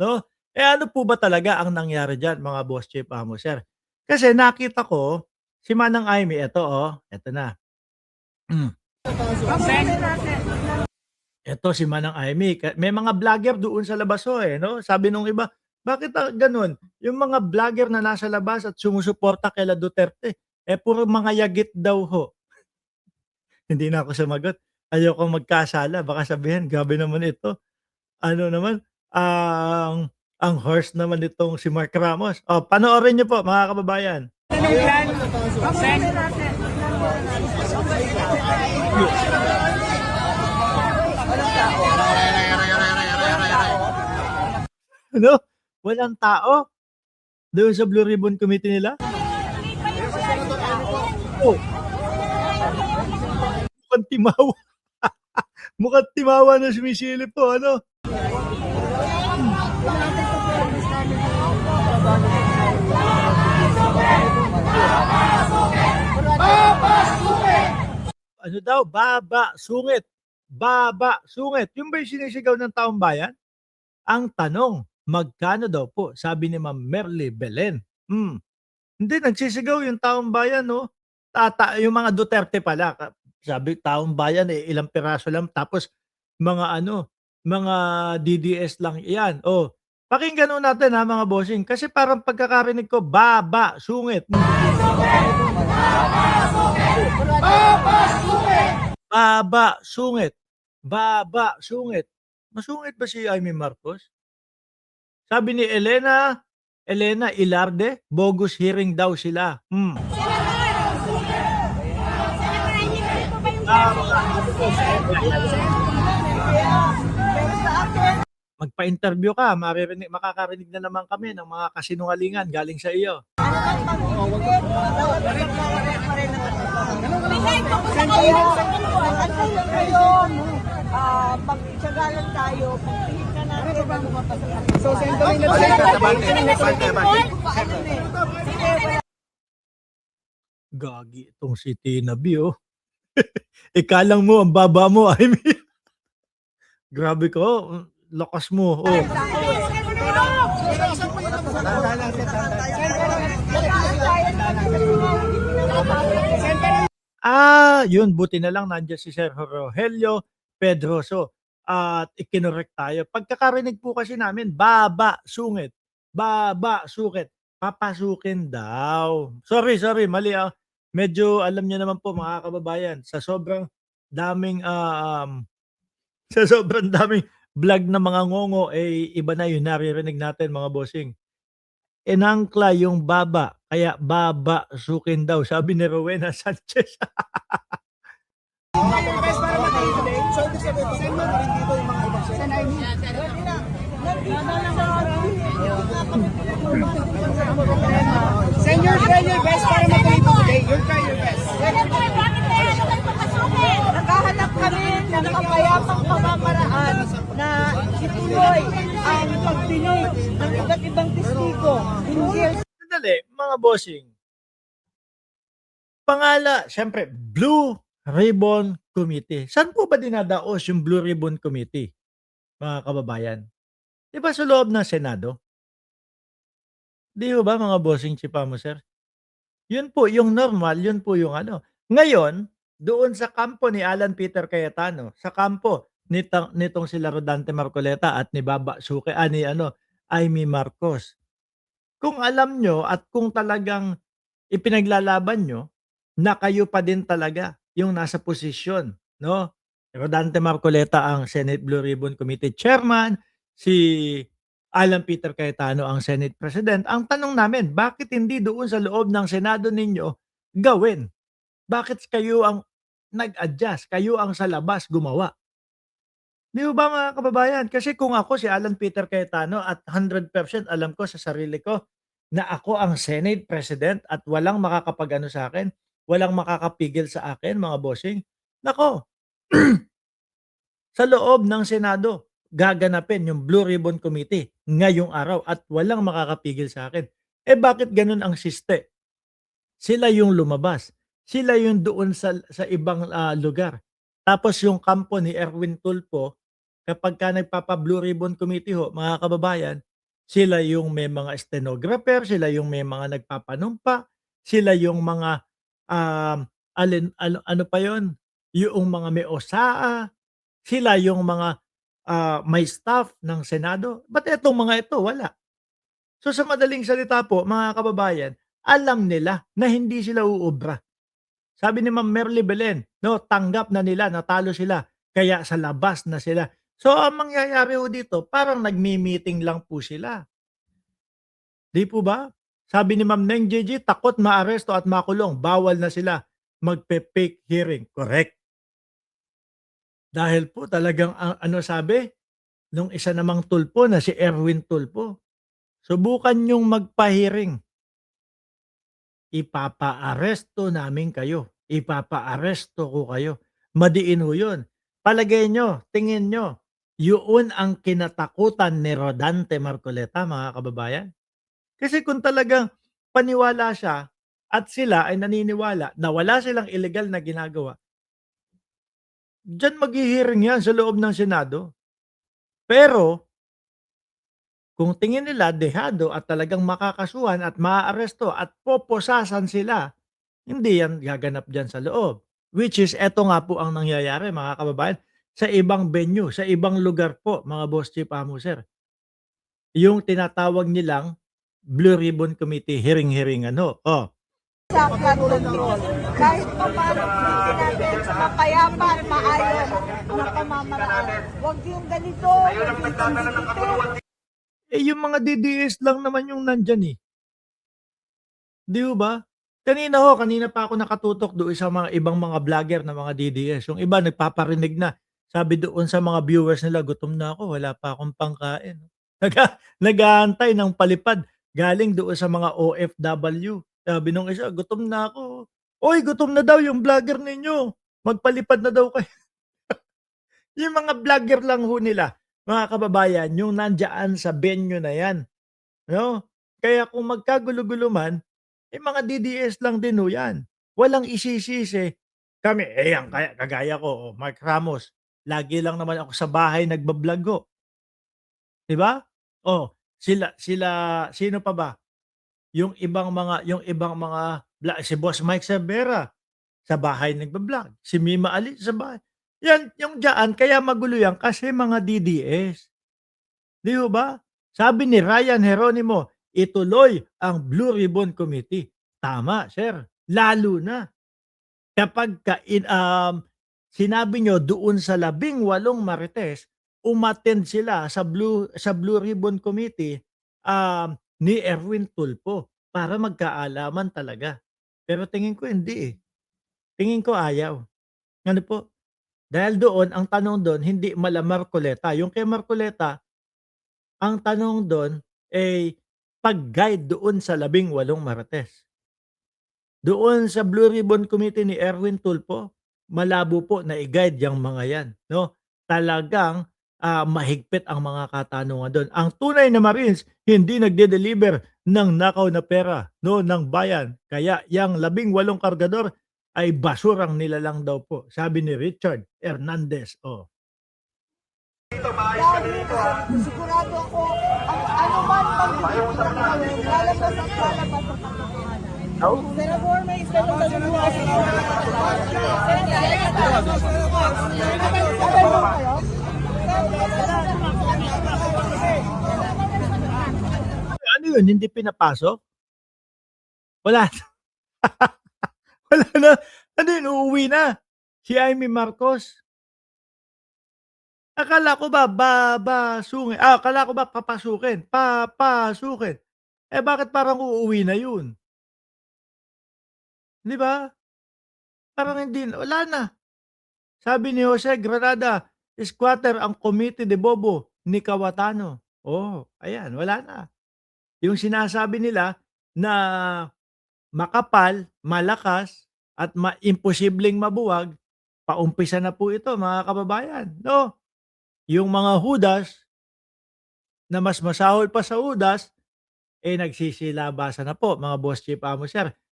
'no? Eh, ano po ba talaga ang nangyari diyan mga boss chief amo, sir? Kasi nakita ko si Manang Aimee, eto, eto na. Hmm. Eto si Manang Aimee may mga vlogger doon sa labas eh, 'no? Sabi nung iba, "Bakit, gano'n? Yung mga vlogger na nasa labas at sumusuporta kila Duterte, eh, puro mga yagit daw ho." Hindi na ako sumagot, ayokong magkasala baka sabihin, "Grabe naman ito, ano naman, ang harsh naman nitong si Mark Ramos." Oh, panoorin niyo po mga kababayan. Tanong yan, Sen. Ano, walang tao doon sa Blue Ribbon Committee nila? Oh, mukhang timawa. Mukhang timawa na sumisilip po ano? Ano daw, baba, sungit. Baba, sungit. Yun ba yung sinisigaw ng taong bayan? Ang tanong, magkano daw po? Sabi ni Ma'am Merly Belen. Hindi, nagsisigaw yung taong bayan, no? Yung mga Duterte pala, sabi taong bayan, eh, ilang piraso lang, tapos mga ano, mga DDS lang yan. Oh, pakinggan ho natin ha mga bossing, kasi parang pagkakarinig ko, baba, sungit. Baba, sungit. Baba, sungit. Masungit ba si Amy Marcos? Sabi ni Elena Ilarde, bogus hearing daw sila. Magpa-interview ka, makakarinig na naman kami ng mga kasinungalingan galing sa iyo. Pagtsagalan tayo, pagpihit ka natin. So, Sen, tuloy na Gagi itong si Tina B, oh. Ikalang mo, ang baba mo, I mean. Grabe ka, lakas mo, oh. Yun buti na lang nandiyan si Sir Rogelio Pedroso at ikinorek tayo. Pagkakarinig po kasi namin, baba, sungit. Baba, sungit. Papasukin daw. Sorry, mali, Medyo alam niyo naman po mga kababayan, daming, sa sobrang daming vlog ng mga ngongo, eh, iba na yung naririnig natin mga bossing. Inangkla yung baba, kaya babasukin daw, sabi ni Rowena Sanchez. So, ibig sabihin, Sen, mo rin dito yung mga ibang Sen. Sen, you're trying your best para matuloy po today. You're trying your best. Nakahanap kami ng mapayapang pamamaraan na ituloy ang pagdinig ng iba't ibang testigo hinggil Sandali, mga bossing. Siyempre, Blue Ribbon Committee. Saan po ba dinadaos yung Blue Ribbon Committee, mga kababayan? 'Di ba sa loob ng Senado? 'Di ho ba mga bossing chipamo, sir? Yun po yung normal, yun po yung ano. Ngayon, doon sa kampo ni Alan Peter Cayetano, sa kampo nitong sila Rodante Marcoleta at ni Baba Suke, ni ano, Amy Marcos. Kung alam nyo at kung talagang ipinaglalaban nyo na kayo pa din talaga yung nasa posisyon, no? Rodante Marcoleta ang Senate Blue Ribbon Committee Chairman, si Alan Peter Cayetano ang Senate President. Ang tanong namin, bakit hindi doon sa loob ng Senado ninyo gawin? Bakit kayo ang nag-adjust? Kayo ang sa labas gumawa? Di ba mga kababayan? Kasi kung ako si Alan Peter Cayetano at 100% alam ko sa sarili ko na ako ang Senate President at walang makakapag-ano sa akin, walang makakapigil sa akin mga bossing. Nako, sa loob ng Senado, gaganapin yung Blue Ribbon Committee ngayong araw at walang makakapigil sa akin. Eh bakit ganun ang siste? Sila yung lumabas. Sila yung doon sa ibang lugar. Tapos yung kampo ni Erwin Tulfo, kapag ka nagpapa-Blue Ribbon Committee ho, mga kababayan, Sila yung may mga stenographer, sila yung may mga nagpapanumpa, sila yung mga, ano pa yun, yung mga may OSAA, sila yung mga, may staff ng Senado. Ba't etong mga ito wala? So, sa madaling salita po mga kababayan, alam nila na hindi sila uubra. Sabi ni Ma'am Merly Belen, 'no, tanggap na nila natalo sila, kaya sa labas na sila. So, ang mangyayari ho dito parang nagmi-meeting lang po sila, 'di po ba? Sabi ni Ma'am Neng Gigi, takot maaresto at makulong, bawal na sila magpe-fake hearing, correct. Dahil po talagang ano sabi nung isa namang tulpo na si Erwin Tulfo, "Subukan niyong magpa-hearing, ipapaaresto namin kayo, ipapaaresto ko kayo." Madiin ho yun. Palagay niyo, tingin niyo, yun ang kinatakutan ni Rodante Marcoleta, mga kababayan? Kasi kung talagang paniwala siya at sila ay naniniwala na wala silang ilegal na ginagawa, diyan maghi-hearing yan sa loob ng Senado. Pero kung tingin nila dehado at talagang makakasuhan at maaaresto at poposasan sila, hindi yan gaganap diyan sa loob. Which is eto nga po ang nangyayari mga kababayan, sa ibang venue, sa ibang lugar po mga boss chief amuser. Yung tinatawag nilang Blue Ribbon Committee hearing-hearingan ho, oh. Sa flood control. Kahit pa paano pinigyan natin sa mapayapa at maayos na pamamaraan. Huwag yung ganito, huwag yung sensitive. Eh, yung mga DDS lang naman yung nandiyan, eh. 'Di ho ba? Kanina pa ako nakatutok doon sa mga ibang mga vlogger na mga DDS. Yung iba nagpaparinig na. Sabi doon sa mga viewers nila, "Gutom na ako, wala pa akong pangkain." Nag-aantay ng palipad galing doon sa mga OFW. Sabi nung isa, "Gutom na ako." "Uy, gutom na daw yung vlogger ninyo. Magpalipad na daw kayo." Yung mga vlogger lang ho nila, mga kababayan, yung nandiyaan sa venue na 'yan, 'no? Kaya kung magkagulo-gulo man, eh, mga DDS lang din ho 'yan. Walang isisisi. Kami, eh, yan kaya kagaya ko, oh, Mark Ramos, lagi lang naman ako sa bahay nagba-vlog ho, 'di ba? Oh, sila sila sino pa ba? Yung ibang mga si Boss Mike Cervera, sa bahay nagba-vlog. Si Mima Ali sa bahay. Yan, yung diyaan kaya magulo yan kasi mga DDS. 'Di ho ba? Sabi ni Ryan Geronimo, ituloy ang Blue Ribbon Committee. Tama, sir. Lalo na kapagka sinabi niyo doon sa 18 Marites, umattend sila sa Blue Ribbon Committee, ni Erwin Tulfo para magkaalaman talaga. Pero tingin ko hindi, eh. Tingin ko ayaw. Ano po, dahil doon ang tanong doon hindi mala Marcoleta, yung kay Marcoleta ang tanong do'n, eh, pag-guide doon sa 18 Marites. Doon sa Blue Ribbon Committee ni Erwin Tulfo, malabo po na i-guide yang mga 'yan, 'no? Talagang, mahigpit ang mga katanungan do'n. Ang tunay na Marines hindi nagde-deliver ng nakaw na pera, 'no, ng bayan. Kaya yang 18 kargador ay basurang nilalang daw po, sabi ni Richard Hernandez, oh. Lagi, sigurado ako, ang anuman pag-ibig na gawin, lalabas at lalabas ang katotohanan. Senador, may tanong sa luwas. Sabay mo kayo? Ano 'yun, hindi pinapasok? Wala wala na, ano 'yun, uuwi na, si Amy Marcos. Akala ko ba papasukin. Eh, bakit parang uuwi na 'yun, 'di ba? Parang hindi na wala na. Sabi ni Jose Granada, squatter ang Committee de Bobo ni Cayetano. Oh, ayan wala na. Yung sinasabi nila na makapal, malakas, at imposibleng mabuwag, paumpisa na po ito mga kababayan, 'no? Yung mga Judas na mas masahol pa sa Judas, eh, nagsisilabasan na po mga boss chief amo sir.